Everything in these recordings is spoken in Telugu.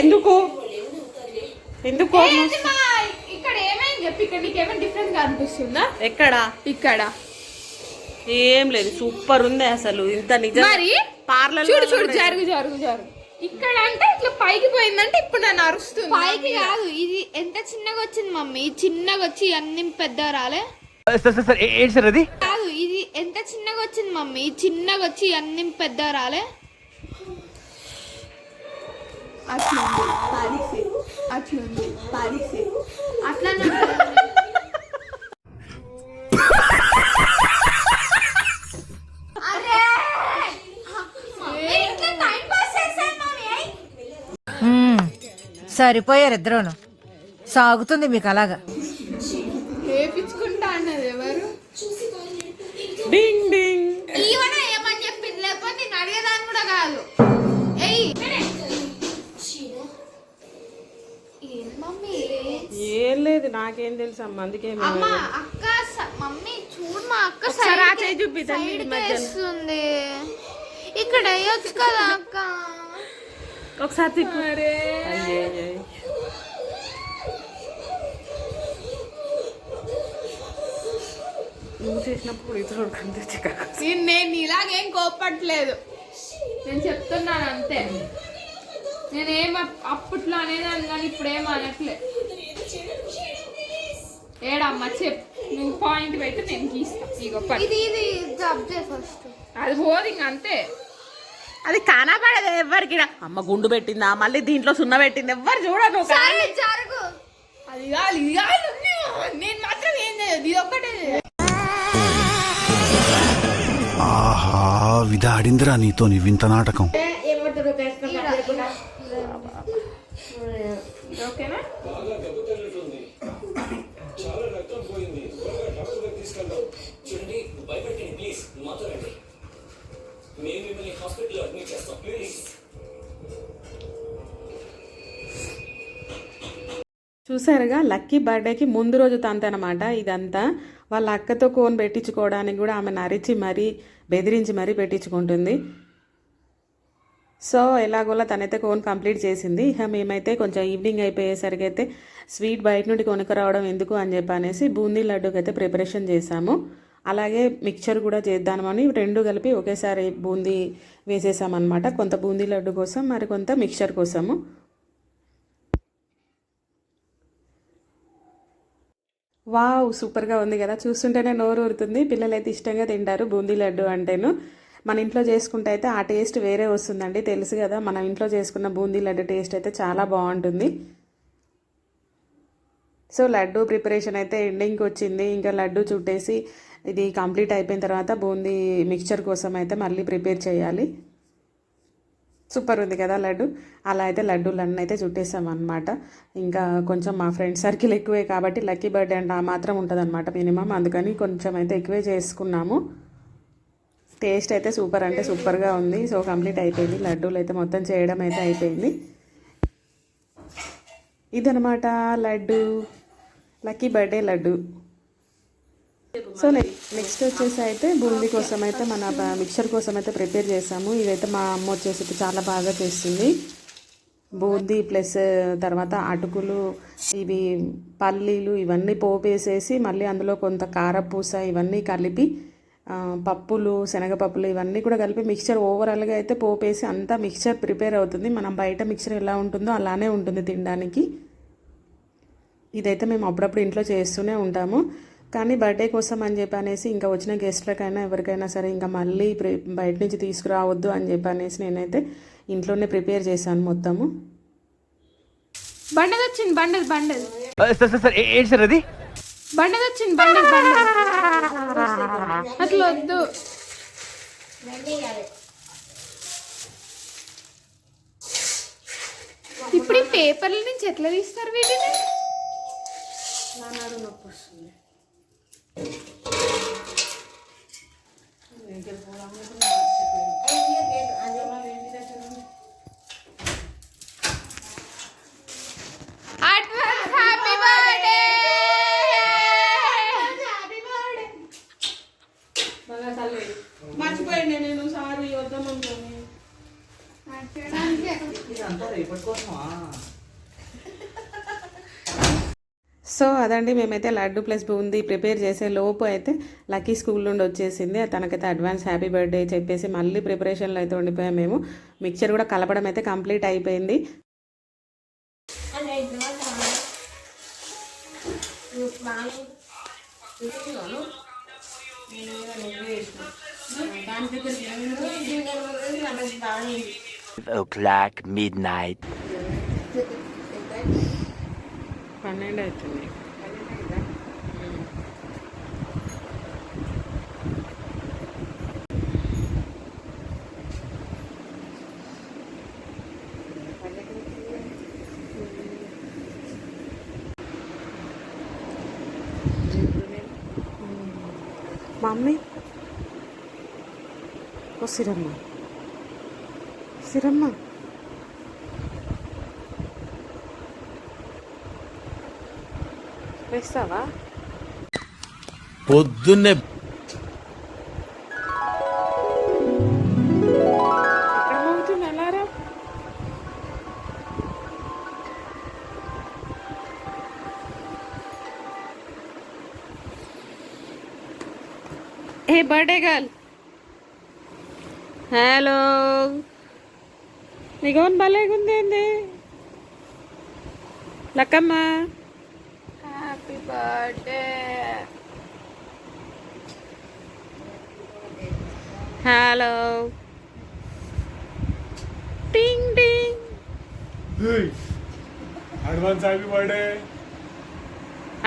ఎందుకు ఎందుకు ఇక్కడ ఏమైంది చెప్పి, ఇక్కడ నీకు ఏమైనా డిఫరెంట్ గా అనిపిస్తుందా? ఎక్కడ? ఇక్కడ ఏం లేదు, సూపర్ ఉంది అసలు. ఇంత నిజం మరి పార్లర్ చూడు చూడు, జరుగు జరుగు జరుగు. ఇక్కడ అంటే ఇట్లా పైకి పోయిందంటే ఇప్పుడు నన్ను అరుస్తుంది. పైకి కాదు, ఇది ఎంత చిన్నగా వచ్చింది మమ్మీ, చిన్నగా వచ్చి అన్ని పెద్ద రాలే కాదు, ఇది ఎంత చిన్నగా వచ్చింది మమ్మీ, చిన్నగా వచ్చి అన్ని పెద్ద రాలే. అట్లుంది అట్లా సరిపోయారు ఇద్దరును. సాగుతుంది మీకు అలాగా. వేపించుకుంటా అన్నది ఎవరు? డింగ్ డింగ్. ఈవెన ఏమని చెప్పింది, లేకపోతే నేను అడిగేదాన్ని కూడా కాదు. ఏం లేదు, నాకేం తెలుసు అమ్మ, అందుకే అమ్మా అక్క మమ్మీ చూడు, మా అక్క చూపిస్తుంది. ఇక్కడ వేయొచ్చు కదా అక్క. ఒకసారి తిప్పు. నువ్వు చేసినప్పుడు ఇతరులు కనిపించి నేను ఇలాగేం కోపట్లేదు, నేను చెప్తున్నాను అంతే. నేనేం అప్పట్లో అనేదాన్ని కానీ ఇప్పుడు ఏం అనట్లే. ఏడమ్మా చెప్పు, నువ్వు పాయింట్ పెట్టి నేను గీస్తా. ఇగో ఇది ఇది జబ్ చే ఫస్ట్. అది పోదు ఇంక అంతే. అది కనపడదు ఎవరికి. అమ్మ గుండు పెట్టిందా, మళ్ళీ దీంట్లో సున్న పెట్టింది, ఎవ్వరు చూడను. జరుగు. అది కాదు ఇది కాదు, నేను మాత్రం ఏం చేయదు, ఇది ఒక్కటే. ఆహా, విధాడిందిరా నీతో నీ వింత నాటకం. ఓకేనా? చూసారుగా, లక్కీ బర్త్డేకి ముందు రోజు తంతనమాట ఇదంతా. వాళ్ళ అక్కతో కోన్ పెట్టించుకోవడానికి కూడా ఆమె నరిచి మరీ బెదిరించి మరీ పెట్టించుకుంటుంది. సో ఎలాగోలా తనైతే కోన్ కంప్లీట్ చేసింది. ఇక మేమైతే కొంచెం ఈవినింగ్ అయిపోయేసరికి అయితే స్వీట్ బయట నుండి కొనుక్కరావడం ఎందుకు అని చెప్పి అనేసి బూందీ లడ్డూకి అయితే ప్రిపరేషన్ చేసాము. అలాగే మిక్చర్ కూడా చేద్దామని రెండు కలిపి ఒకేసారి బూందీ వేసేసామన్నమాట. కొంత బూందీ లడ్డు కోసం, మరి కొంత మిక్చర్ కోసము. వావ్, సూపర్గా ఉంది కదా, చూస్తుంటేనే నోరు ఊరుతుంది. పిల్లలైతే ఇష్టంగా తింటారు బూందీ లడ్డు అంటేను. మన ఇంట్లో చేసుకుంటే అయితే ఆ టేస్ట్ వేరే వస్తుందండి, తెలుసు కదా. మన ఇంట్లో చేసుకున్న బూందీ లడ్డు టేస్ట్ అయితే చాలా బాగుంటుంది. సో లడ్డు ప్రిపరేషన్ అయితే ఎండింగ్కి వచ్చింది. ఇంకా లడ్డు చుట్టేసి ఇది కంప్లీట్ అయిపోయిన తర్వాత బూందీ మిక్చర్ కోసం అయితే మళ్ళీ ప్రిపేర్ చేయాలి. సూపర్ ఉంది కదా లడ్డు. అలా అయితే లడ్డూలన్నీ అయితే చుట్టేసామన్నమాట. ఇంకా కొంచెం మా ఫ్రెండ్ సర్కిల్ ఎక్కువే కాబట్టి లక్కీ బర్త్డే అంటే ఆ మాత్రం ఉంటుంది అనమాట మినిమం, అందుకని కొంచెం అయితే ఎక్కువే చేసుకున్నాము. టేస్ట్ అయితే సూపర్ అంటే సూపర్గా ఉంది. సో కంప్లీట్ అయిపోయింది, లడ్డూలు అయితే మొత్తం చేయడం అయితే అయిపోయింది. ఇదనమాట laddu, lucky birthday laddu. So next వచ్చేసి అయితే బూందీ కోసం అయితే మన మిక్చర్ కోసం అయితే ప్రిపేర్ చేసాము. ఇదైతే మా అమ్మ వచ్చేసి చాలా బాగా చేస్తుంది. బూందీ ప్లస్ తర్వాత అటుకులు, ఇవి పల్లీలు ఇవన్నీ పోపేసేసి మళ్ళీ అందులో కొంత కారపూస ఇవన్నీ కలిపి, పప్పులు శనగపప్పులు ఇవన్నీ కూడా కలిపి మిక్చర్ ఓవరాల్గా అయితే పోపేసి అంతా మిక్చర్ ప్రిపేర్ అవుతుంది. మనం బయట మిక్చర్ ఎలా ఉంటుందో అలానే ఉంటుంది తినడానికి. ఇదైతే మేము అప్పుడప్పుడు ఇంట్లో చేస్తూనే ఉంటాము. కానీ బర్త్డే కోసం అని చెప్పి అనేసి ఇంకా వచ్చిన గెస్ట్లకైనా ఎవరికైనా సరే ఇంకా మళ్ళీ బయట నుంచి తీసుకురావద్దు అని చెప్పి అనేసి నేనైతే ఇంట్లోనే ప్రిపేర్ చేశాను మొత్తము. బండది వచ్చింది, బండది బండది ఏంటి సార్ అది? బండది వచ్చింది, బండది బండది. అట్లా వద్దు. ఇప్పుడు ఈ పేపర్ల నుంచి ఎట్లా తీస్తారు వీటిని? మర్చిపోయింది నేను, సారీ వద్దామనుకోని. సో అదండి, మేమైతే లడ్డు ప్లస్ బూందీ ప్రిపేర్ చేసే లోపు అయితే లక్కీ స్కూల్ నుండి వచ్చేసింది. తనకైతే అడ్వాన్స్ హ్యాపీ బర్త్డే చెప్పేసి మళ్ళీ ప్రిపరేషన్లో అయితే ఉండిపోయాం మేము. మిక్చర్ కూడా కలపడం అయితే కంప్లీట్ అయిపోయింది. o'clock midnight. 12 అవుతుంది. మమ్మీ ఓ సిరమ్మ సిరమ్మ వేస్తావా? పొద్దున్నే ఎక్కడ మోగుతుంది అలారం? ఏ బర్త్డే గర్ల్, హలో, నీ గౌన్ భలేగుంది ఏంది లక్కమ్మ? Happy birthday. హలో, టింగ్ టింగ్. Advance happy birthday.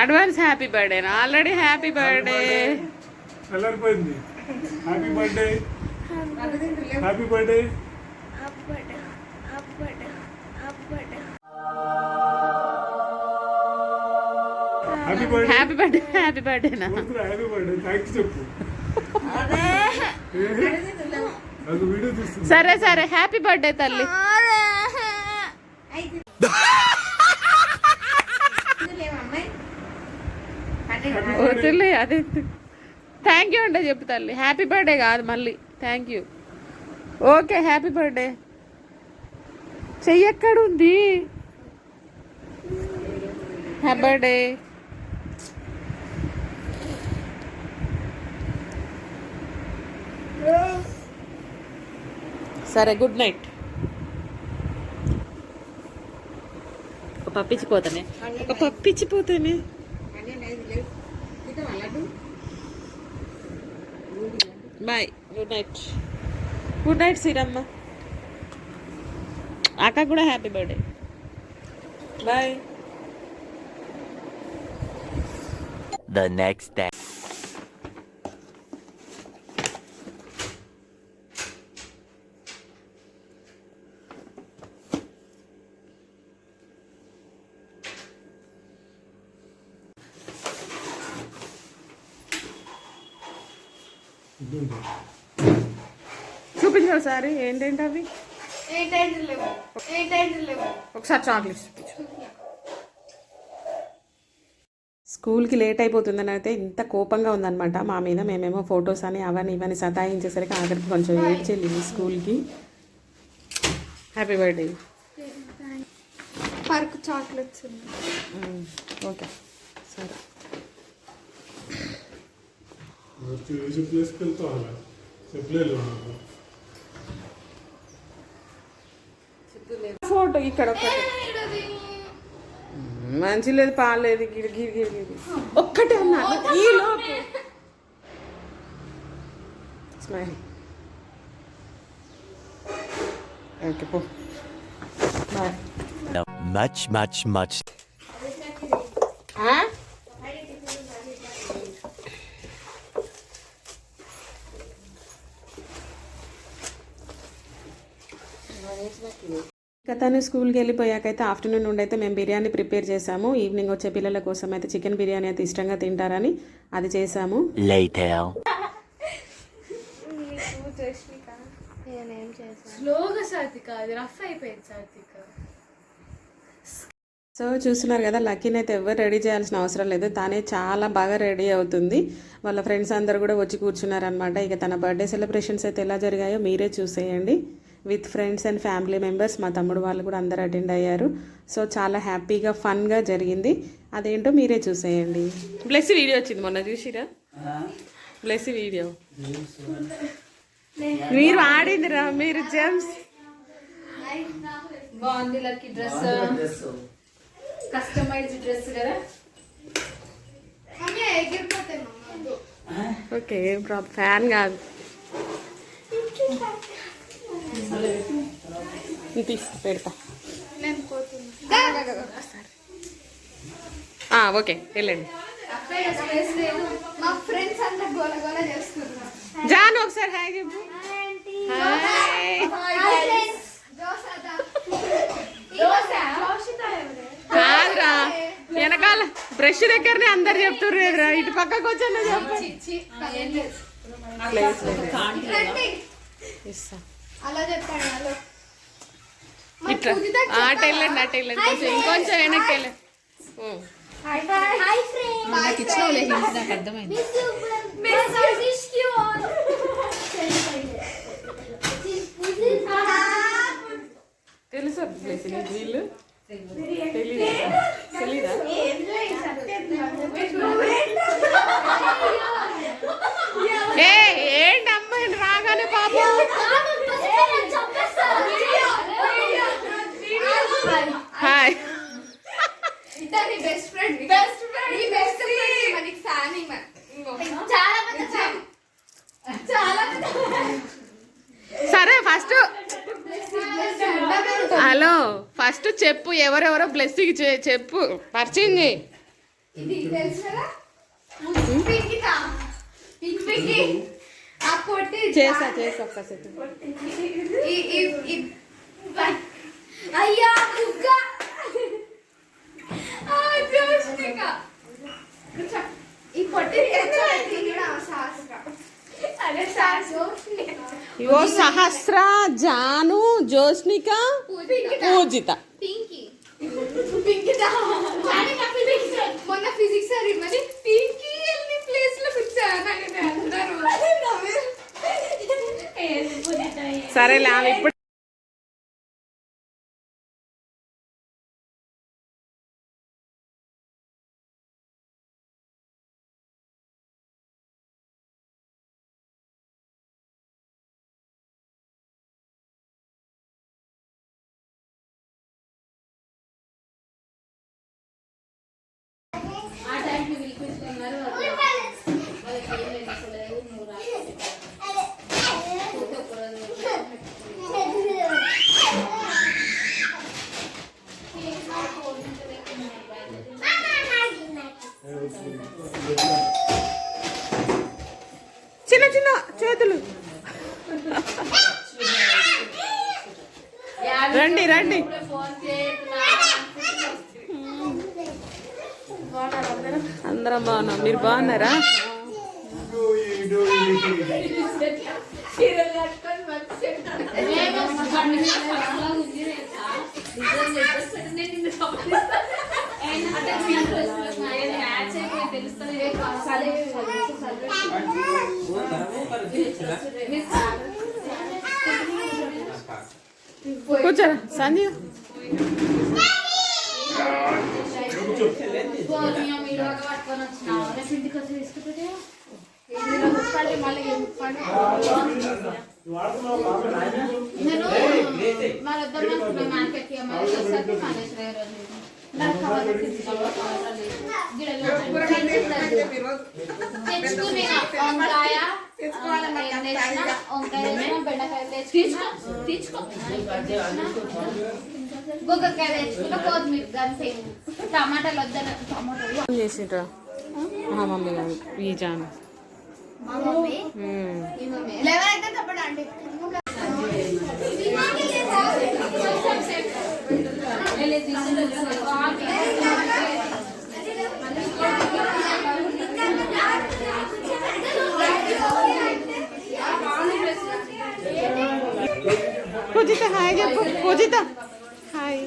Advance happy birthday, already happy birthday. వెళ్ళిపోయింది. Happy birthday, happy birthday. Happy birthday, happy birthday, happy బర్త్డేనా? Happy birthday. థ్యాంక్స్ చెప్పు. నాకు వీడియో తీస్తుంది. సరే సరే, హ్యాపీ బర్త్డే తల్లి. వదిలే, అదే థ్యాంక్ యూ అంటే చెప్పు తల్లి. హ్యాపీ బర్త్డే కాదు మళ్ళీ thank you. Okay happy birthday. చెయ్యి ఎక్కడుంది? Happy birthday. సరే గుడ్ నైట్. ఒక పప్పిచ్చిపోతానే, ఒక పప్పిచ్చిపోతానే. Bye, good night. Good night Sreeramma. అక్క కూడా happy birthday. Bye. The next day. చూపించు ఒకసారి ఏంటంటే అవి. ఒకసారి చాక్లెట్స్ చూపించు. స్కూల్కి లేట్ అయిపోతుందని అయితే ఇంత కోపంగా ఉందన్నమాట మా మీద. మేమేమో ఫొటోస్ అని అవన్నీ ఇవన్నీ సతాయించేసరికి ఆఖరికి కొంచెం ఏడ్చెళ్ళింది స్కూల్కి. Happy birthday. Perk chocolates okay సరే. చెప్పులు వేసుకెళ్తాం. చెప్పలేదు ఫోటో ఇక్కడ ఒకటి మంచి లేదు, పాలేదు, గిరి గిరి గిరి గిరి ఒక్కటే అన్నారు ఈ లోపు. స్మైల్. ఓకే పో, బాయ్. No, much. ఇక తను స్కూల్కి వెళ్ళిపోయాకైతే ఆఫ్టర్నూన్ నుండి అయితే మేము బిర్యానీ ప్రిపేర్ చేసాము. ఈవినింగ్ వచ్చే పిల్లల కోసం అయితే చికెన్ బిర్యానీ అయితే ఇష్టంగా తింటారని అది చేసాము. Later. స్లోగా సాత్విక, అది రఫ్ అయిపోయింది సాత్విక. సో చూస్తున్నారు కదా, లక్కీని అయితే ఎవరు రెడీ చేయాల్సిన అవసరం లేదు, తానే చాలా బాగా రెడీ అవుతుంది. వాళ్ళ ఫ్రెండ్స్ అందరు కూడా వచ్చి కూర్చున్నారనమాట. ఇక తన బర్త్డే సెలబ్రేషన్స్ అయితే ఎలా జరిగాయో మీరే చూసేయండి. With friends and family members. మా తమ్ముడు వాళ్ళు కూడా అందరు అటెండ్ అయ్యారు. సో చాలా హ్యాపీగా ఫన్గా జరిగింది. అదేంటో మీరే చూసేయండి. బ్లెస్ వీడియో వచ్చింది మొన్న, చూసిరా? బ్లెస్ వీడియో మీరు ఆడిందిరా, మీరు జెమ్స్. బాగుంది లక్కీ డ్రెస్, కస్టమైజ్డ్ డ్రెస్ కదా. ఓకే, ఏం ప్రాబ్లం, ఫ్యాన్ కాదు. తీసి పెడతా. ఓకే, వెళ్ళండి. మా ఫ్రెండ్స్ అంతా గోల గోల చేస్తున్నారు. జాను ఒకసారి హాయ్ చెప్పు. కాదురా, వెనకాల బ్రష్ దగ్గరనే అందరు చెప్తుర్రు ఎదురా, ఇటు పక్కకు వచ్చాను అలా చెప్పండి. ఇట్లా అటు వెళ్ళండి, అటు వెళ్ళండి, కొంచెం ఇంకొంచెం వెనక్కి వెళ్ళండి. తెలుసా ప్లేస్ నీకు? వీళ్ళు తెలీదా? ఏంటి అమ్మాయిని రాగానే పాపం. Hi, best friend, best friend, ఈ బెస్ట్ ఫ్రెండ్ మనకి ఫ్యామిలీ చాలా మంది, చాలా సరే ఫస్ట్ హలో, ఫస్ట్ చెప్పు ఎవరెవరో బ్లెస్సింగ్ చెప్పు, పరిచయం చేయి. ఇది తెలుసు కదా, పింకితా, పింకి ఆ పొట్టి చేసా ఒక్కసారి. అయ్యా కుక్క, జోష్నిక, ఈ పొట్టి అదే జోష్నిక, ఇగో సహస్ర, జాను, జోష్నిక, పూజిత. పింకీ, పింకితా మొన్న ఫిజిక్స్ సార్ మరి పింకీ ఎన్ని ప్లేస్ లో కూర్చోను అందరూ. సరేలే, ఆమె ఇప్పుడు చిన్న చిన్న చేతులు. రండి రండి. అందరం బాగున్నాం, మీరు బాగున్నారా? కూర్చోరా సంజీవ్. గొగ్గకాయ తెచ్చుకున్న, కొత్తిమీర గంతే, టమాటాలు వద్దని టమాటాలు చేసిండ్రా మా మమ్మీ గారు ఈ జాను. ఎవరైతే తప్పడు అంటే పూజిత హాయ్ చెప్పు. Pujitha hi.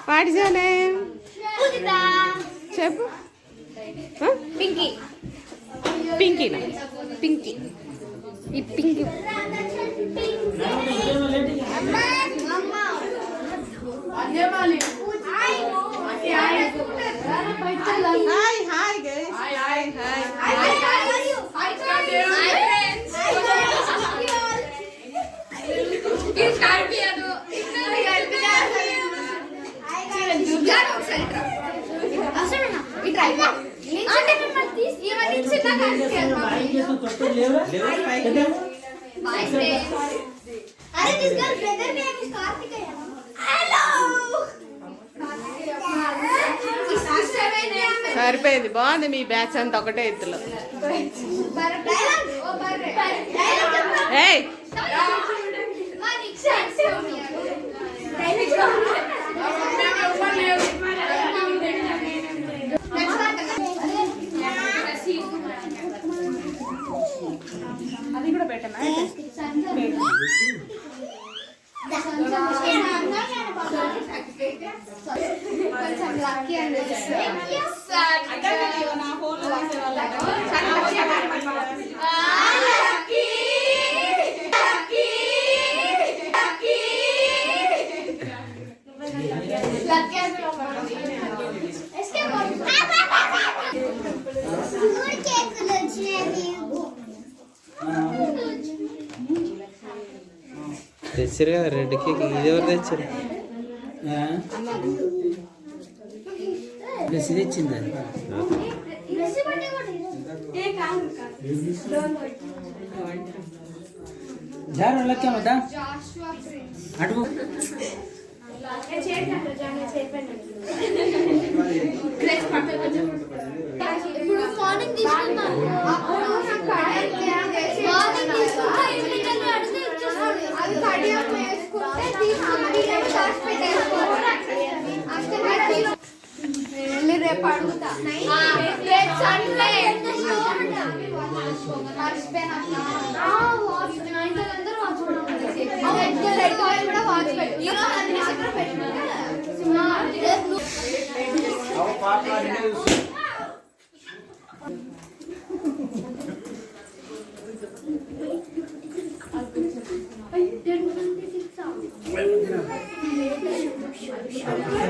What is your name? చెప్పు. పింకీ, పింకీనా? పింకీ, ఈ పింకీ సరిపోయింది, బాగుంది మీ బ్యాచ్ అంతా ఒకటే ఎత్తులో. ఏయ్ అది కూడా పెట్టనా? తెచ్చారు కదా రెడ్ కేక్, ఇది ఎవరు తెచ్చారు? తెచ్చింది అటు ఇప్పుడు మార్నింగ్ తీసుకున్నాను, అది కడియం వేసుకుంటే రేపు అడుగుతా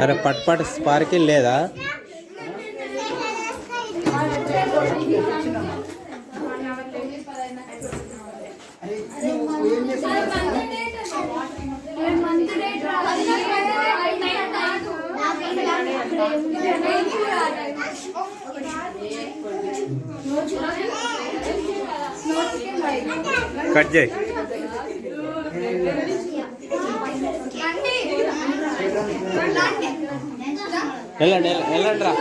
అరే పట్ స్పార్కిల్ లేదా? కట్ చేయి. వెళ్ళండి వెళ్ళండి రా.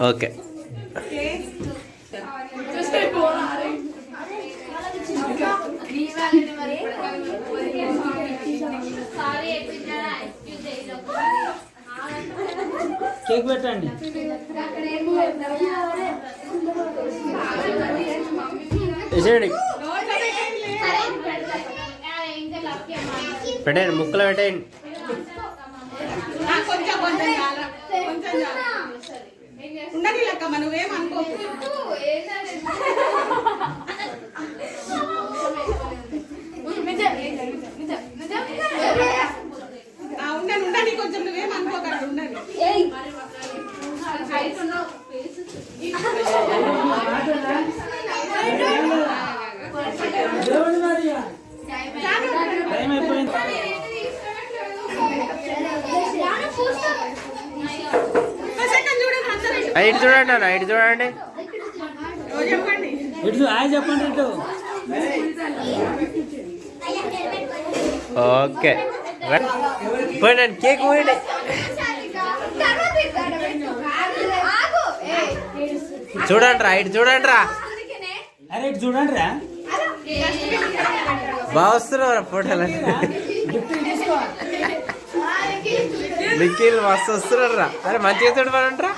ఓకే కేక్ పెట్టండి. వేసేయండి. పెట్టండి ముక్కలు పెట్టండి. కొంచెం కొంచెం చాలా కొంచెం చాలా ఉండని లెక్కమ్మ నువ్వేం అనుకో. ఉండని కొంచెం నువ్వేం అనుకోకండి ఉండని. దేవుడి మరి టైం అయిపోయింది. ఇటు చూడండి అన్న, ఇటు చూడండి. ఇటు హాయ్ చెప్పండి ఇటు. ఓకే పోయినండి కేక్ పోయండి. చూడండి రా, ఇటు చూడండి రా. అరే ఇటు చూడండి రా. బాగా వస్తున్నావు ఫోటోలు. నిఖిల్ మస్తు వస్తున్నాడు రా. అరే మంచిగా చూడమనంటారా.